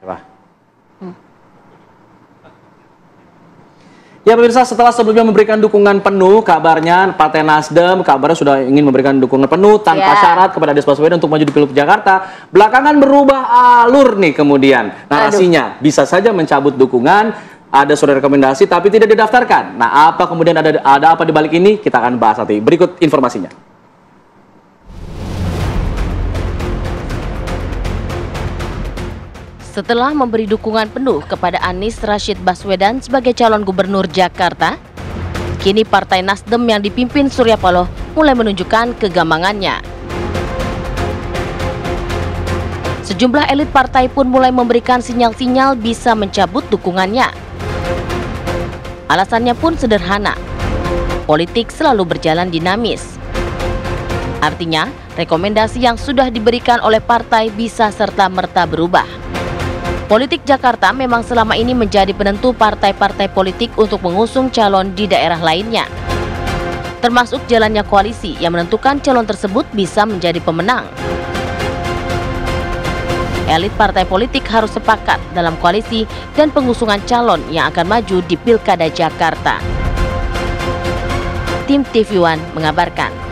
Coba. Ya pemirsa, setelah sebelumnya memberikan dukungan penuh, kabarnya Partai Nasdem kabarnya sudah ingin memberikan dukungan penuh tanpa syarat kepada Anies Baswedan untuk maju di Pilgub Jakarta. Belakangan berubah alur nih kemudian. Narasinya bisa saja mencabut dukungan, ada surat rekomendasi tapi tidak didaftarkan. Nah, apa kemudian ada apa di balik ini? Kita akan bahas nanti. Berikut informasinya. Setelah memberi dukungan penuh kepada Anies Rashid Baswedan sebagai calon gubernur Jakarta, kini Partai Nasdem yang dipimpin Surya Paloh mulai menunjukkan kegambangannya. Sejumlah elit partai pun mulai memberikan sinyal-sinyal bisa mencabut dukungannya. Alasannya pun sederhana, politik selalu berjalan dinamis. Artinya, rekomendasi yang sudah diberikan oleh partai bisa serta-merta berubah. Politik Jakarta memang selama ini menjadi penentu partai-partai politik untuk mengusung calon di daerah lainnya. Termasuk jalannya koalisi yang menentukan calon tersebut bisa menjadi pemenang. Elit partai politik harus sepakat dalam koalisi dan pengusungan calon yang akan maju di Pilkada Jakarta. Tim TV One mengabarkan.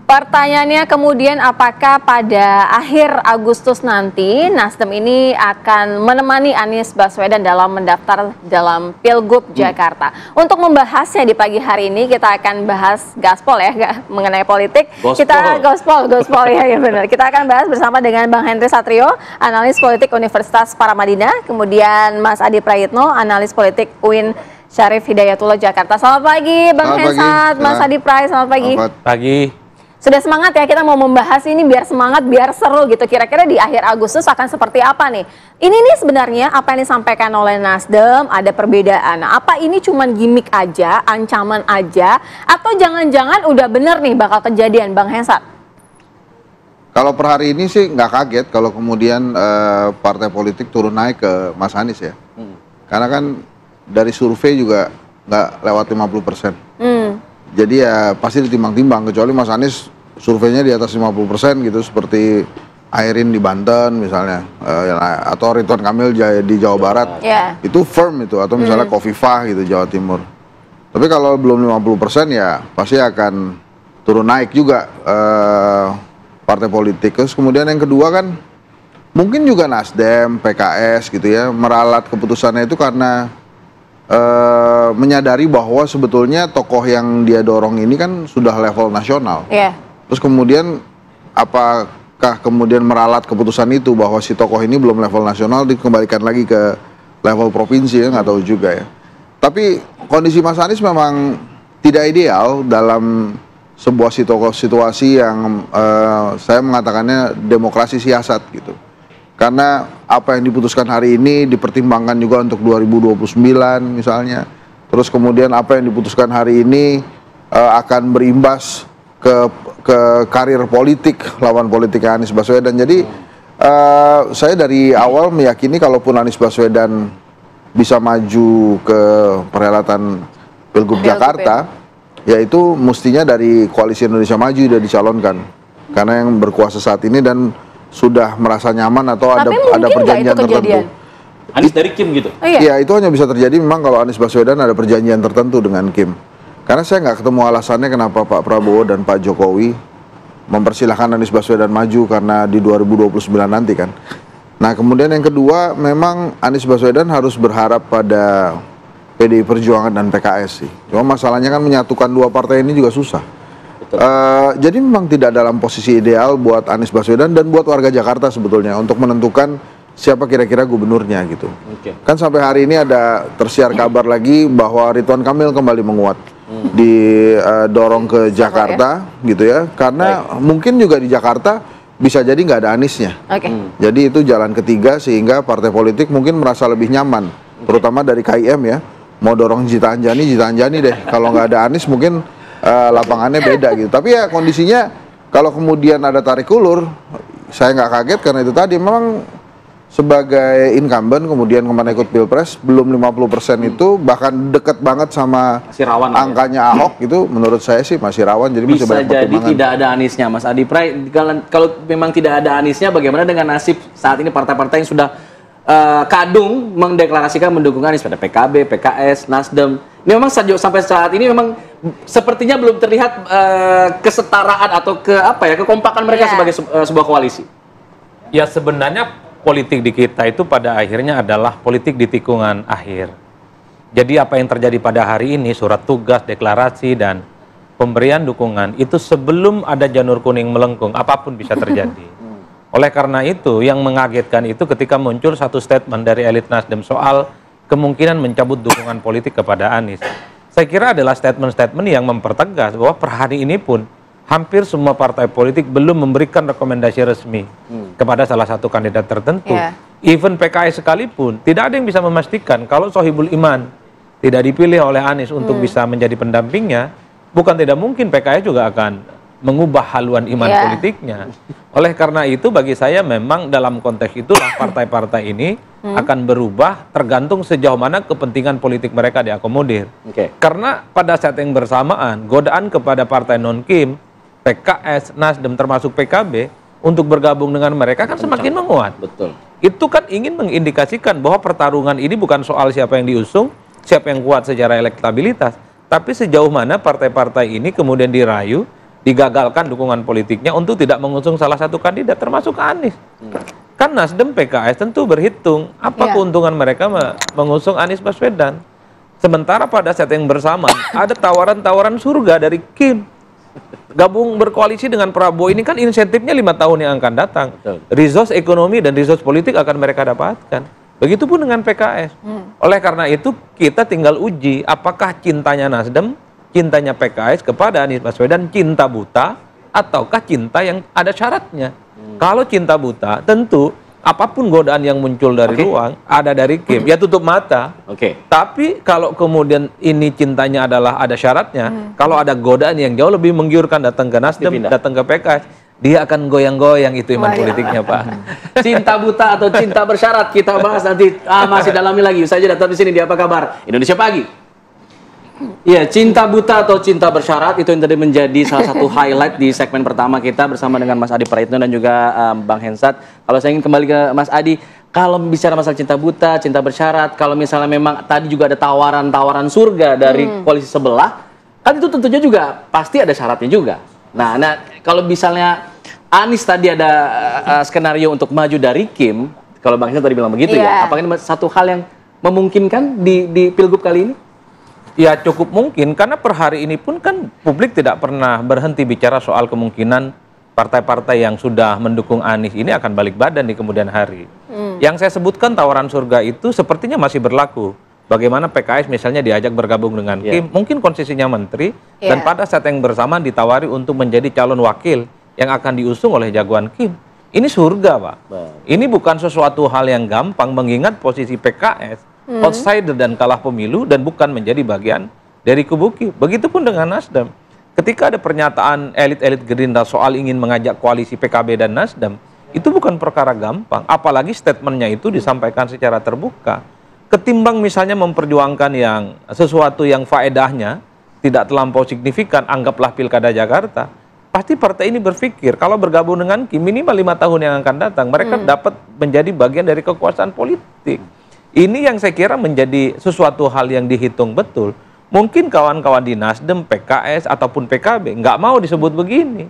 Pertanyaannya kemudian apakah pada akhir Agustus nanti Nasdem ini akan menemani Anies Baswedan dalam mendaftar dalam Pilgub Jakarta. Untuk membahasnya di pagi hari ini kita akan bahas gaspol ya mengenai politik. Kita gospel ya benar. Kita akan bahas bersama dengan Bang Henry Satrio, analis politik Universitas Paramadina, kemudian Mas Adi Prayitno, analis politik UIN Syarif Hidayatullah Jakarta. Selamat pagi Bang Hensat, Mas Adi Pray, selamat pagi. Selamat pagi. Sudah semangat ya kita mau membahas ini biar semangat, biar seru gitu. Kira-kira di akhir Agustus akan seperti apa nih? Ini nih sebenarnya apa yang disampaikan oleh Nasdem ada perbedaan. Nah, apa ini cuman gimmick aja, ancaman aja, atau jangan-jangan udah bener nih bakal kejadian, Bang Hensat? Kalau per hari ini sih nggak kaget kalau kemudian partai politik turun naik ke Mas Anies ya. Karena kan dari survei juga nggak lewat 50%. Jadi ya pasti ditimbang-timbang, kecuali Mas Anies surveinya di atas 50% gitu, seperti Airin di Banten misalnya, atau Ridwan Kamil di Jawa Barat, itu firm itu, atau misalnya Khofifah gitu Jawa Timur. Tapi kalau belum 50% ya pasti akan turun naik juga partai politik. Terus kemudian yang kedua kan mungkin juga Nasdem, PKS gitu ya, meralat keputusannya itu karena menyadari bahwa sebetulnya tokoh yang dia dorong ini kan sudah level nasional. Terus kemudian apakah kemudian meralat keputusan itu bahwa si tokoh ini belum level nasional dikembalikan lagi ke level provinsi, ya nggak tahu juga ya. Tapi kondisi Mas Anies memang tidak ideal dalam sebuah situasi yang saya mengatakannya demokrasi siasat gitu. Karena apa yang diputuskan hari ini dipertimbangkan juga untuk 2029 misalnya. Terus kemudian apa yang diputuskan hari ini akan berimbas ke karir politik lawan politiknya Anies Baswedan. Jadi saya dari awal meyakini kalaupun Anies Baswedan bisa maju ke perhelatan Pilgub Jakarta, yaitu mestinya dari Koalisi Indonesia Maju sudah dicalonkan. Karena yang berkuasa saat ini dan sudah merasa nyaman atau ada perjanjian tertentu. Anies dari Kim gitu? Iya, itu hanya bisa terjadi memang kalau Anies Baswedan ada perjanjian tertentu dengan Kim. Karena saya nggak ketemu alasannya kenapa Pak Prabowo dan Pak Jokowi mempersilahkan Anies Baswedan maju karena di 2029 nanti kan. Nah kemudian yang kedua memang Anies Baswedan harus berharap pada PDI Perjuangan dan PKS sih. Cuma masalahnya kan menyatukan dua partai ini juga susah. Jadi memang tidak dalam posisi ideal buat Anies Baswedan dan buat warga Jakarta sebetulnya untuk menentukan siapa kira-kira gubernurnya gitu. Kan sampai hari ini ada tersiar kabar lagi bahwa Ridwan Kamil kembali menguat, didorong ke Jakarta gitu ya, karena mungkin juga di Jakarta bisa jadi nggak ada Aniesnya. Jadi itu jalan ketiga sehingga partai politik mungkin merasa lebih nyaman, terutama dari KIM ya, mau dorong Zita Anjani deh. Kalau nggak ada Anies mungkin lapangannya beda gitu. Tapi ya kondisinya kalau kemudian ada tarik ulur, saya nggak kaget karena itu tadi memang sebagai incumbent kemudian kemarin ikut pilpres belum 50% itu bahkan dekat banget sama angkanya Ahok itu menurut saya sih masih rawan, jadi bisa masih banyak jadi pertimbangan. Tidak ada Aniesnya, Mas Adi Pray. Kalau memang tidak ada Aniesnya, bagaimana dengan nasib saat ini partai-partai yang sudah kadung mendeklarasikan mendukung Anies pada PKB, PKS, Nasdem? Ini memang sampai saat ini memang sepertinya belum terlihat kesetaraan atau kekompakan mereka sebagai sebuah koalisi. Ya sebenarnya politik di kita itu pada akhirnya adalah politik di tikungan akhir. Jadi apa yang terjadi pada hari ini, surat tugas, deklarasi, dan pemberian dukungan, itu sebelum ada janur kuning melengkung, apapun bisa terjadi. Oleh karena itu, yang mengagetkan itu ketika muncul satu statement dari elit Nasdem soal kemungkinan mencabut dukungan politik kepada Anies. Saya kira adalah statement-statement yang mempertegas bahwa per hari ini pun hampir semua partai politik belum memberikan rekomendasi resmi kepada salah satu kandidat tertentu. Even PKS sekalipun, tidak ada yang bisa memastikan kalau Sohibul Iman tidak dipilih oleh Anies untuk bisa menjadi pendampingnya, bukan tidak mungkin PKS juga akan mengubah haluan iman politiknya. Oleh karena itu, bagi saya memang dalam konteks itulah partai-partai ini akan berubah tergantung sejauh mana kepentingan politik mereka diakomodir. Karena pada saat yang bersamaan, godaan kepada partai non-Kim, PKS, Nasdem termasuk PKB untuk bergabung dengan mereka kan semakin menguat. Betul. Itu kan ingin mengindikasikan bahwa pertarungan ini bukan soal siapa yang diusung, siapa yang kuat secara elektabilitas, tapi sejauh mana partai-partai ini kemudian dirayu, digagalkan dukungan politiknya untuk tidak mengusung salah satu kandidat termasuk Anies. Kan Nasdem, PKS tentu berhitung apa keuntungan mereka mengusung Anies Baswedan. Sementara pada saat yang bersamaan ada tawaran-tawaran surga dari Kim. Gabung berkoalisi dengan Prabowo ini kan insentifnya 5 tahun yang akan datang. Resource ekonomi dan resource politik akan mereka dapatkan. Begitupun dengan PKS. Oleh karena itu kita tinggal uji apakah cintanya Nasdem, cintanya PKS kepada Anies Baswedan cinta buta ataukah cinta yang ada syaratnya. Kalau cinta buta tentu apapun godaan yang muncul dari ruang, ada dari Kim, ya tutup mata. Tapi kalau kemudian ini cintanya adalah ada syaratnya, kalau ada godaan yang jauh lebih menggiurkan datang ke Nasdem, datang ke PKS, dia akan goyang-goyang itu iman politiknya, Pak. Cinta buta atau cinta bersyarat kita bahas nanti, masih dalami lagi. Saya datang di sini di Apa Kabar Indonesia Pagi. Iya, cinta buta atau cinta bersyarat itu yang tadi menjadi salah satu highlight di segmen pertama kita bersama dengan Mas Adi Praitno dan juga Bang Hensat. Kalau saya ingin kembali ke Mas Adi, kalau bicara masalah cinta buta, cinta bersyarat, kalau misalnya memang tadi juga ada tawaran-tawaran surga dari koalisi sebelah, kan itu tentunya juga pasti ada syaratnya juga. Nah, kalau misalnya Anies tadi ada skenario untuk maju dari Kim, kalau Bang Hensat tadi bilang begitu ya, apakah ini satu hal yang memungkinkan di Pilgub kali ini? Ya cukup mungkin, karena per hari ini pun kan publik tidak pernah berhenti bicara soal kemungkinan partai-partai yang sudah mendukung Anies ini akan balik badan di kemudian hari. Yang saya sebutkan tawaran surga itu sepertinya masih berlaku. Bagaimana PKS misalnya diajak bergabung dengan Kim, mungkin posisinya menteri, dan pada saat yang bersamaan ditawari untuk menjadi calon wakil yang akan diusung oleh jagoan Kim. Ini surga, Pak. Ini bukan sesuatu hal yang gampang mengingat posisi PKS outsider dan kalah pemilu dan bukan menjadi bagian dari kubu Kim. Begitupun dengan Nasdem. Ketika ada pernyataan elit-elit Gerindra soal ingin mengajak koalisi PKB dan Nasdem, itu bukan perkara gampang. Apalagi statementnya itu disampaikan secara terbuka. Ketimbang misalnya memperjuangkan yang sesuatu yang faedahnya tidak terlampau signifikan, anggaplah Pilkada Jakarta, pasti partai ini berpikir kalau bergabung dengan Kim minimal 5 tahun yang akan datang, mereka dapat menjadi bagian dari kekuasaan politik. Ini yang saya kira menjadi sesuatu hal yang dihitung betul. Mungkin kawan-kawan di Nasdem, PKS, ataupun PKB nggak mau disebut begini.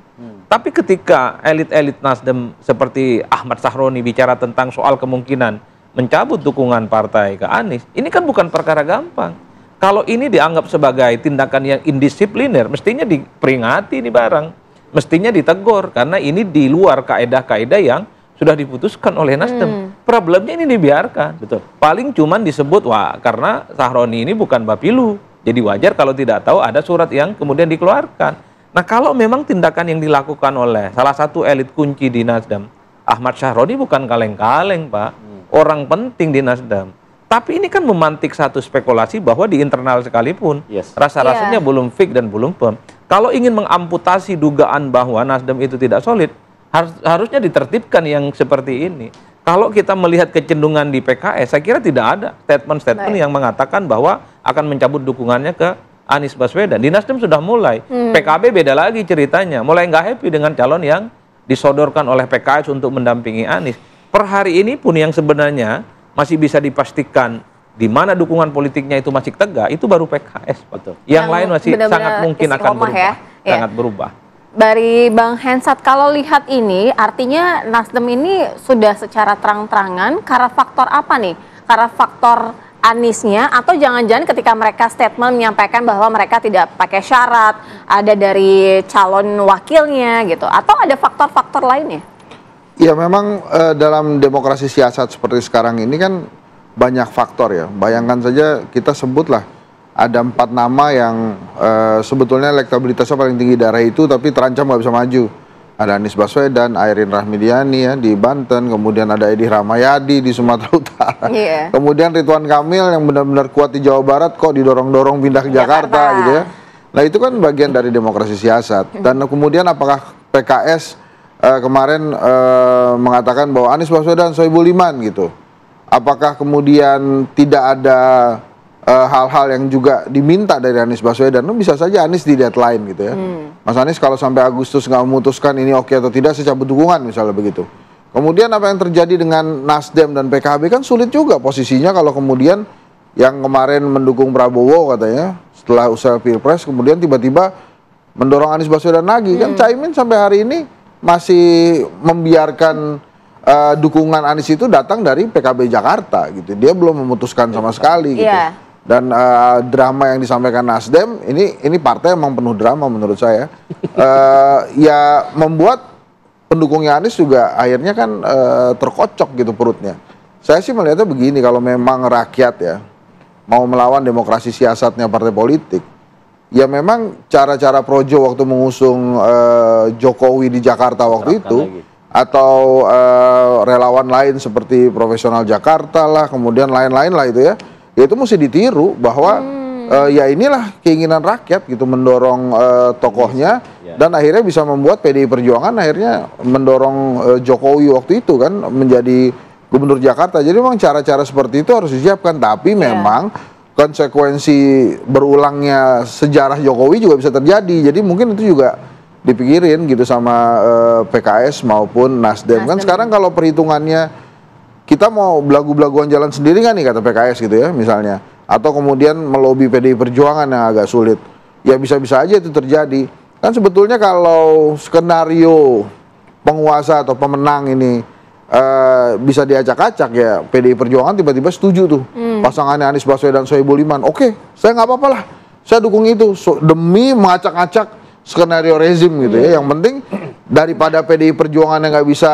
Tapi ketika elit-elit Nasdem seperti Ahmad Sahroni bicara tentang soal kemungkinan mencabut dukungan partai ke Anies, ini kan bukan perkara gampang. Kalau ini dianggap sebagai tindakan yang indisipliner, mestinya diperingati ini barang. Mestinya ditegur, karena ini di luar kaedah-kaedah yang sudah diputuskan oleh Nasdem. Problemnya ini dibiarkan. Paling cuman disebut, wah karena Sahroni ini bukan Bapilu, jadi wajar kalau tidak tahu ada surat yang kemudian dikeluarkan. Nah kalau memang tindakan yang dilakukan oleh salah satu elit kunci di Nasdem, Ahmad Sahroni bukan kaleng-kaleng, Pak. Orang penting di Nasdem. Tapi ini kan memantik satu spekulasi bahwa di internal sekalipun rasa-rasanya belum fix dan belum firm. Kalau ingin mengamputasi dugaan bahwa Nasdem itu tidak solid, harusnya ditertibkan yang seperti ini. Kalau kita melihat kecenderungan di PKS, saya kira tidak ada statement-statement yang mengatakan bahwa akan mencabut dukungannya ke Anies Baswedan. Di Nasdem sudah mulai. PKB beda lagi ceritanya. Mulai nggak happy dengan calon yang disodorkan oleh PKS untuk mendampingi Anies. Per hari ini pun yang sebenarnya masih bisa dipastikan di mana dukungan politiknya itu masih tegak, itu baru PKS. Betul. Yang lain masih sangat mungkin akan berubah. Sangat berubah. Dari Bang Hensat, kalau lihat ini, artinya Nasdem ini sudah secara terang-terangan karena faktor apa nih? Karena faktor Aniesnya, atau jangan-jangan ketika mereka statement menyampaikan bahwa mereka tidak pakai syarat, ada dari calon wakilnya gitu, atau ada faktor-faktor lainnya? Ya memang dalam demokrasi siasat seperti sekarang ini kan banyak faktor ya. Bayangkan saja kita sebutlah ada 4 nama yang sebetulnya elektabilitasnya paling tinggi daerah itu tapi terancam nggak bisa maju. Ada Anies Baswedan, Airin Rahmidiani ya di Banten, kemudian ada Edi Rahmayadi di Sumatera Utara. Kemudian Ridwan Kamil yang benar-benar kuat di Jawa Barat kok didorong-dorong pindah ke Jakarta gitu ya. Nah itu kan bagian dari demokrasi siasat. Dan kemudian apakah PKS kemarin mengatakan bahwa Anies Baswedan Sohibul Iman gitu. Apakah kemudian tidak ada hal-hal yang juga diminta dari Anies Baswedan? Bisa saja Anies di deadline gitu ya. Mas Anies kalau sampai Agustus nggak memutuskan ini oke atau tidak, saya cabut dukungan misalnya begitu. Kemudian apa yang terjadi dengan Nasdem dan PKB kan sulit juga posisinya kalau kemudian yang kemarin mendukung Prabowo katanya setelah usai Pilpres kemudian tiba-tiba mendorong Anies Baswedan lagi. Kan Caimin sampai hari ini masih membiarkan dukungan Anies itu datang dari PKB Jakarta gitu. Dia belum memutuskan sama sekali gitu. Dan drama yang disampaikan Nasdem ini partai emang penuh drama menurut saya. Ya membuat pendukungnya Anies juga akhirnya kan terkocok gitu perutnya. Saya sih melihatnya begini, kalau memang rakyat ya mau melawan demokrasi siasatnya partai politik, ya memang cara-cara Projo waktu mengusung Jokowi di Jakarta waktu itu, atau relawan lain seperti Profesional Jakarta lah, kemudian lain-lain lah itu ya itu mesti ditiru bahwa ya inilah keinginan rakyat gitu, mendorong tokohnya dan akhirnya bisa membuat PDI Perjuangan akhirnya mendorong Jokowi waktu itu kan menjadi Gubernur Jakarta. Jadi memang cara-cara seperti itu harus disiapkan, tapi memang konsekuensi berulangnya sejarah Jokowi juga bisa terjadi. Jadi mungkin itu juga dipikirin gitu sama PKS maupun Nasdem. Kan sekarang kalau perhitungannya kita mau belagu-belaguan jalan sendiri kan nih kata PKS gitu ya misalnya, atau kemudian melobi PDI Perjuangan yang agak sulit, ya bisa-bisa aja itu terjadi. Kan sebetulnya kalau skenario penguasa atau pemenang ini bisa diacak-acak ya PDI Perjuangan tiba-tiba setuju tuh pasangannya Anies Baswedan Sohibul Iman, oke saya nggak apa-apa lah, saya dukung itu demi mengacak-acak skenario rezim gitu ya. Yang penting daripada PDI Perjuangan yang nggak bisa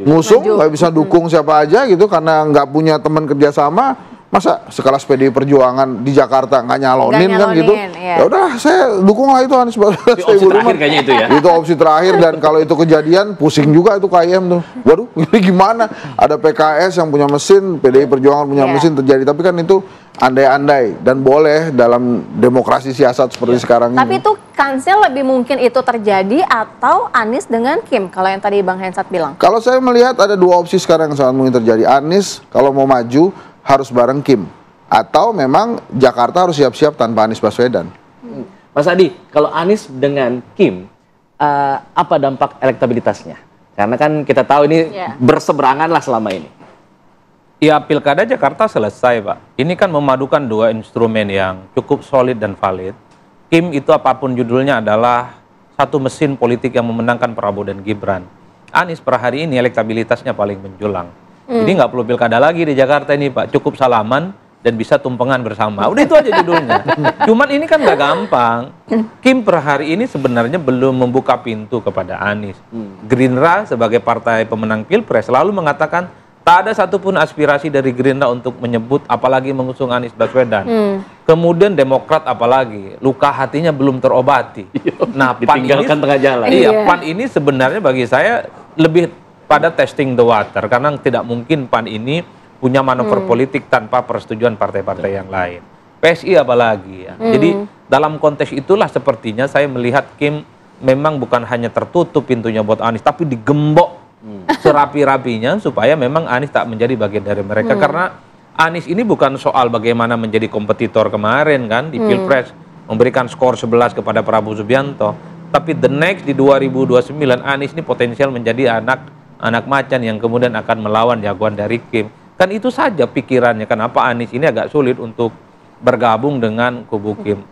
ngusung, nggak bisa dukung siapa aja gitu karena nggak punya teman kerjasama, masa sekelas PDI Perjuangan di Jakarta nggak nyalonin kan gitu. Ya udah saya dukung lah itu Anies Baswedan. Opsi terakhir kayaknya itu ya. Itu opsi terakhir, dan kalau itu kejadian pusing juga itu KM tuh. Waduh ini gimana? Ada PKS yang punya mesin, PDI Perjuangan punya mesin terjadi, tapi kan itu andai-andai dan boleh dalam demokrasi siasat seperti sekarang ini. Tapi itu kansnya lebih mungkin itu terjadi atau Anies dengan Kim kalau yang tadi Bang Hensat bilang? Kalau saya melihat ada 2 opsi sekarang yang sangat mungkin terjadi. Anies kalau mau maju harus bareng Kim, atau memang Jakarta harus siap-siap tanpa Anies Baswedan. Mas Adi, kalau Anies dengan Kim, apa dampak elektabilitasnya? Karena kan kita tahu ini berseberangan lah selama ini. Ya Pilkada Jakarta selesai Pak. Ini kan memadukan 2 instrumen yang cukup solid dan valid. Kim itu apapun judulnya adalah satu mesin politik yang memenangkan Prabowo dan Gibran. Anies per hari ini elektabilitasnya paling menjulang. Jadi nggak perlu pilkada lagi di Jakarta ini Pak, cukup salaman dan bisa tumpengan bersama. Udah itu aja judulnya. Cuman ini kan nggak gampang. Kim per hari ini sebenarnya belum membuka pintu kepada Anies. Gerindra sebagai partai pemenang Pilpres selalu mengatakan tak ada satupun aspirasi dari Gerindra untuk menyebut apalagi mengusung Anies Baswedan. Kemudian Demokrat apalagi, luka hatinya belum terobati. Nah, PAN ini tengah jalan. Iya, PAN ini sebenarnya bagi saya lebih pada testing the water, karena tidak mungkin PAN ini punya manuver politik tanpa persetujuan partai-partai yang lain. PSI apalagi ya. Jadi dalam konteks itulah sepertinya saya melihat Kim memang bukan hanya tertutup pintunya buat Anies, tapi digembok serapi-rapinya supaya memang Anies tak menjadi bagian dari mereka. Karena Anies ini bukan soal bagaimana menjadi kompetitor kemarin kan di Pilpres, memberikan skor 11 kepada Prabowo Subianto, tapi the next di 2029 Anies ini potensial menjadi anak macan yang kemudian akan melawan jagoan dari Kim. Kan itu saja pikirannya, kenapa Anies ini agak sulit untuk bergabung dengan kubu Kim.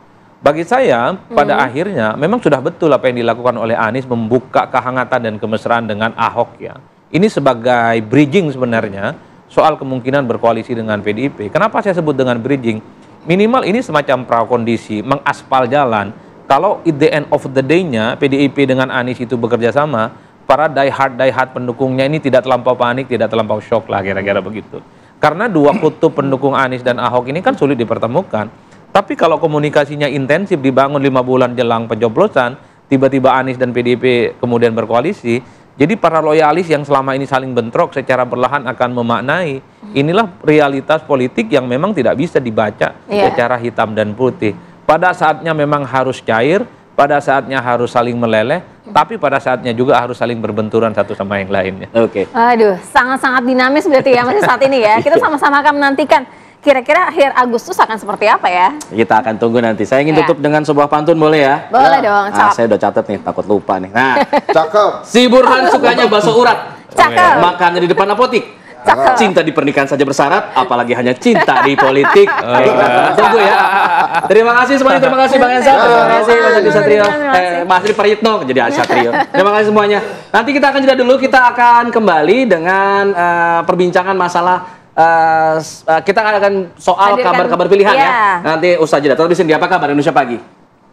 Bagi saya pada akhirnya memang sudah betul apa yang dilakukan oleh Anies, membuka kehangatan dan kemesraan dengan Ahok ya. Ini sebagai bridging sebenarnya soal kemungkinan berkoalisi dengan PDIP. Kenapa saya sebut dengan bridging? Minimal ini semacam prakondisi, mengaspal jalan. Kalau at the end of the day-nya PDIP dengan Anies itu bekerja sama, para die hard pendukungnya ini tidak terlampau panik, tidak terlampau shock lah kira-kira begitu. Karena dua kutub pendukung Anies dan Ahok ini kan sulit dipertemukan. Tapi kalau komunikasinya intensif dibangun 5 bulan jelang pencoblosan, tiba-tiba Anies dan PDIP kemudian berkoalisi, jadi para loyalis yang selama ini saling bentrok secara perlahan akan memaknai inilah realitas politik yang memang tidak bisa dibaca secara hitam dan putih. Pada saatnya memang harus cair, pada saatnya harus saling meleleh, tapi pada saatnya juga harus saling berbenturan satu sama yang lainnya. Oke. Aduh, sangat-sangat dinamis berarti ya masih saat ini ya. Kita sama-sama akan menantikan kira-kira akhir Agustus akan seperti apa ya? Kita akan tunggu nanti. Saya ingin tutup dengan sebuah pantun, boleh ya? Boleh dong, Nah, saya udah catat nih, takut lupa nih. Nah, Cakep. si Burhan sukanya bakso urat. Cakep. Makannya di depan apotik. Cakep. Cinta di pernikahan saja bersyarat, apalagi hanya cinta di politik. Tunggu ya. Terima kasih semuanya, terima kasih Bang Ensa, terima kasih Mas Adi Satrio, Mas Adi Prayitno jadi Satrio. Terima kasih semuanya. Nanti kita akan jeda dulu, kita akan kembali dengan perbincangan masalah kita akan soal kabar-kabar pilihan ya. Nanti usai jeda. Tetap di sini, apa kabar Indonesia Pagi.